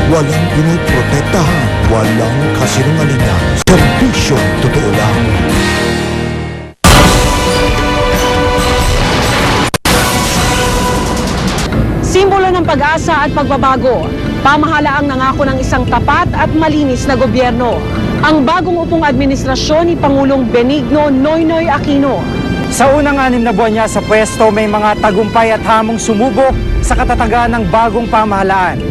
Walang pinoprotektahan, walang kasinungalingan. Serbisyong totoo lang. Simbolo ng pag-asa at pagbabago. Pamahalaang nangako ng isang tapat at malinis na gobyerno. Ang bagong upong administrasyon ni Pangulong Benigno Noynoy Aquino. Sa unang 6 na buwan niya sa pwesto, may mga tagumpay at hamong sumubok sa katatagan ng bagong pamahalaan.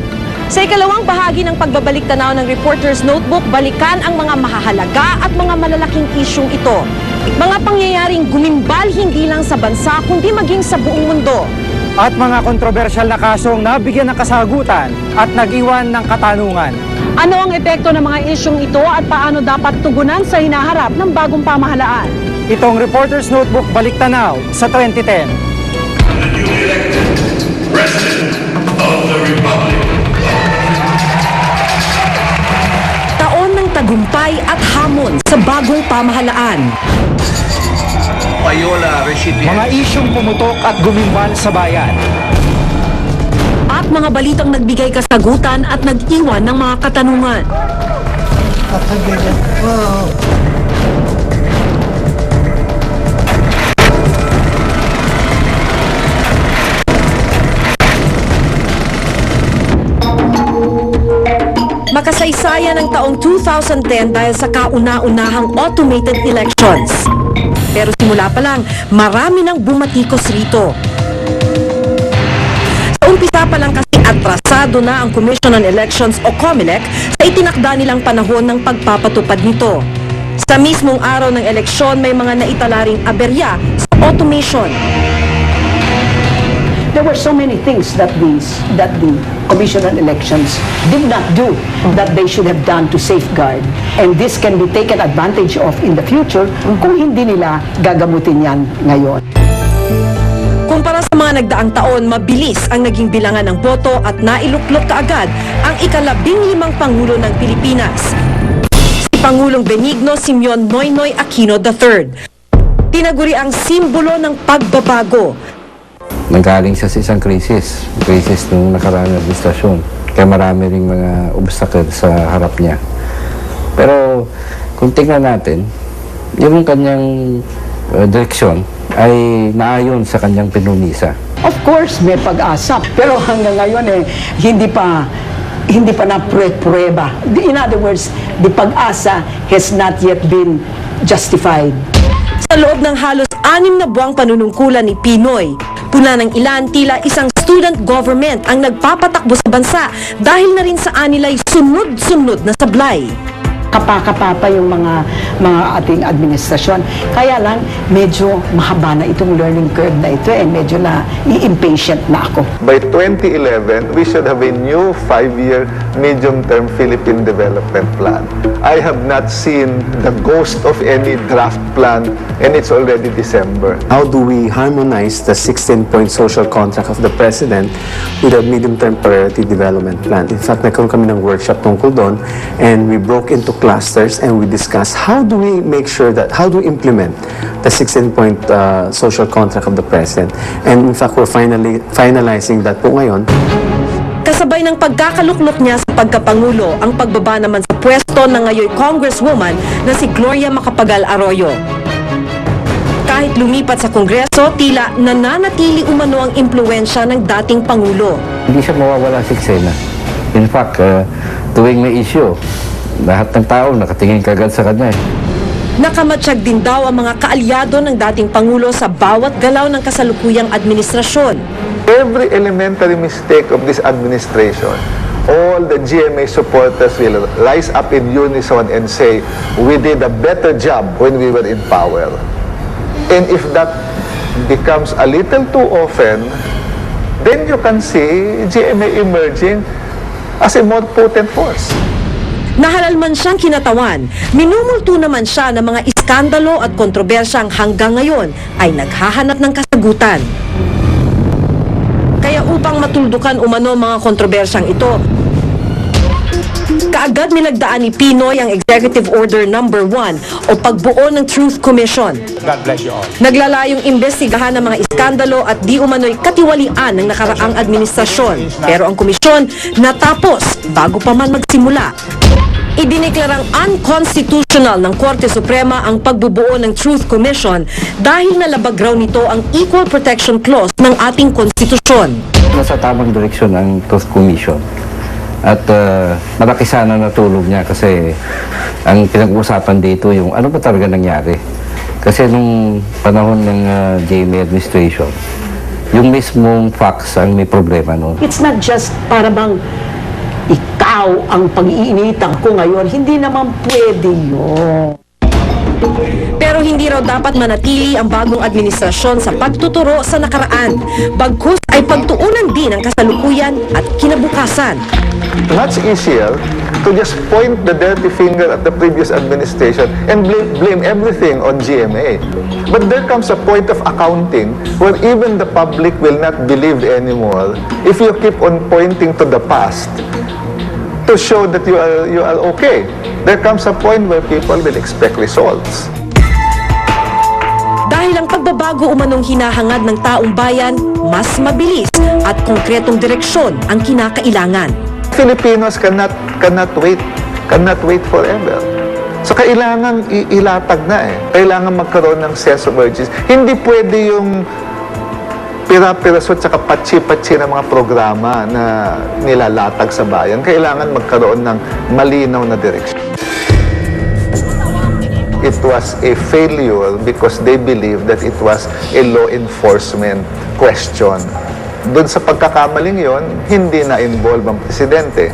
Sa ikalawang bahagi ng pagbabalik tanaw ng Reporter's Notebook, balikan ang mga mahahalaga at mga malalaking isyung ito. Mga pangyayaring gumimbal hindi lang sa bansa kundi maging sa buong mundo. At mga kontrobersyal na kasong nabigyan ng kasagutan at nag-iwan ng katanungan. Ano ang epekto ng mga isyung ito at paano dapat tugunan sa hinaharap ng bagong pamahalaan? Itong Reporter's Notebook Balik Tanaw sa 2010. The newly elected President of the Republic. Taon ng tagumpay at hamon sa bagong pamahalaan. Payola recipient. Mga isyong pumutok at gumimbal sa bayan. At mga balitang nagbigay kasagutan at nag-iwan ng mga katanungan. Makasaysayan ng taong 2010 dahil sa kauna-unahang automated elections. Pero simula pa lang, marami nang bumatikos rito. Sa umpisa pa lang kasi atrasado na ang Commission on Elections o COMELEC sa itinakda nilang panahon ng pagpapatupad nito. Sa mismong araw ng eleksyon, may mga naitalaring aberya sa automation. There were so many things that the Commission on Elections did not do that they should have done to safeguard. And this can be taken advantage of in the future kung hindi nila gagamutin yan ngayon. Kumpara sa mga nagdaang taon, mabilis ang naging bilangan ng boto at nailuklok kaagad ang ika-15 Pangulo ng Pilipinas. Si Pangulong Benigno Simeon Noynoy Aquino III. Tinaguri ang simbolo ng pagbabago. Nanggaling siya sa isang krisis ng nakaraang administrasyon. Kaya marami ring mga obstacle sa harap niya. Pero kung tingnan natin, yung kanyang direksyon ay naayon sa kanyang pinunisa. Of course, may pag-asa. Pero hanggang ngayon hindi pa na-prueba. In other words, the pag-asa has not yet been justified. Sa loob ng halos 6 na buwang panunungkulan ni Pinoy, puna ng ilan tila isang student government ang nagpapatakbo sa bansa dahil na rin sa anilay sunod-sunod na sablay. Kapaka pa yung mga ating administrasyon. Kaya lang, medyo mahaba na itong learning curve na ito medyo na i-impatient na ako. By 2011, we should have a new 5-year medium-term Philippine Development Plan. I have not seen the ghost of any draft plan and it's already December. How do we harmonize the 16-point social contract of the President with a medium-term priority development plan? In fact, nagkaroon kami ng workshop tungkol doon and we broke into clusters and we discussed how do we implement the 16-point social contract of the President. And in fact, we're finalizing that po ngayon. Kasabay ng pagkakaluklok niya sa pagkapangulo, ang pagbaba naman sa pwesto ng ngayon Congresswoman na si Gloria Macapagal Arroyo. Kahit lumipat sa Kongreso, tila nananatili umano ang impluwensya ng dating Pangulo. Hindi siya mawawala sa eksena. In fact, tuwing may issue, lahat ng tao nakatingin kagad sa kanya. Nakamatsyag din daw ang mga kaalyado ng dating Pangulo sa bawat galaw ng kasalukuyang administrasyon. Every elementary mistake of this administration, all the GMA supporters will rise up in unison and say, we did a better job when we were in power. And if that becomes a little too often, then you can see GMA emerging as a more potent force. Nahalal man siyang kinatawan, minumulto naman siya ng mga iskandalo at kontrobersyang hanggang ngayon ay naghahanap ng kasagutan. Kaya upang matuldukan umano mga kontrobersyang ito, Kaagad nilagdaan ni Pinoy ang Executive Order Number 1 o pagbuo ng Truth Commission. Naglalayong imbestigahan ng mga iskandalo at di umano'y katiwalian ng nakaraang administrasyon. Pero ang komisyon natapos bago pa man magsimula. Idineklarang unconstitutional ng Korte Suprema ang pagbubuo ng Truth Commission dahil nalabag raw nito ang Equal Protection Clause ng ating konstitusyon. Nasa tamang direksyon ang Truth Commission. At malaki sana natulog niya kasi ang pinag-uusapan dito yung ano ba talaga nangyari. Kasi nung panahon ng GMA administration, yung mismong facts ang may problema noon. It's not just para bang ikaw ang pag-iinitan ko ngayon. Hindi naman pwede yun. Pero hindi raw dapat manatili ang bagong administrasyon sa pagtuturo sa nakaraan. Bagkus ay pagtuunan din ang kasalukuyan at kinabukasan. Much easier to just point the dirty finger at the previous administration and blame everything on GMA. But there comes a point of accounting where even the public will not believe anymore if you keep on pointing to the past to show that you are okay. There comes a point where people will expect results. Dahil ang pagbabago umanong hinahangad ng taong bayan, mas mabilis at konkretong direksyon ang kinakailangan. Filipinos cannot wait forever. So kailangan ilatag na eh. Kailangan magkaroon ng sense of urgency. Hindi pwede yung pira-piraso at saka patsi-patsi ng mga programa na nilalatag sa bayan. Kailangan magkaroon ng malinaw na direksyon. It was a failure because they believed that it was a law enforcement question. Doon sa pagkakamaling yon, hindi na-involve ang presidente.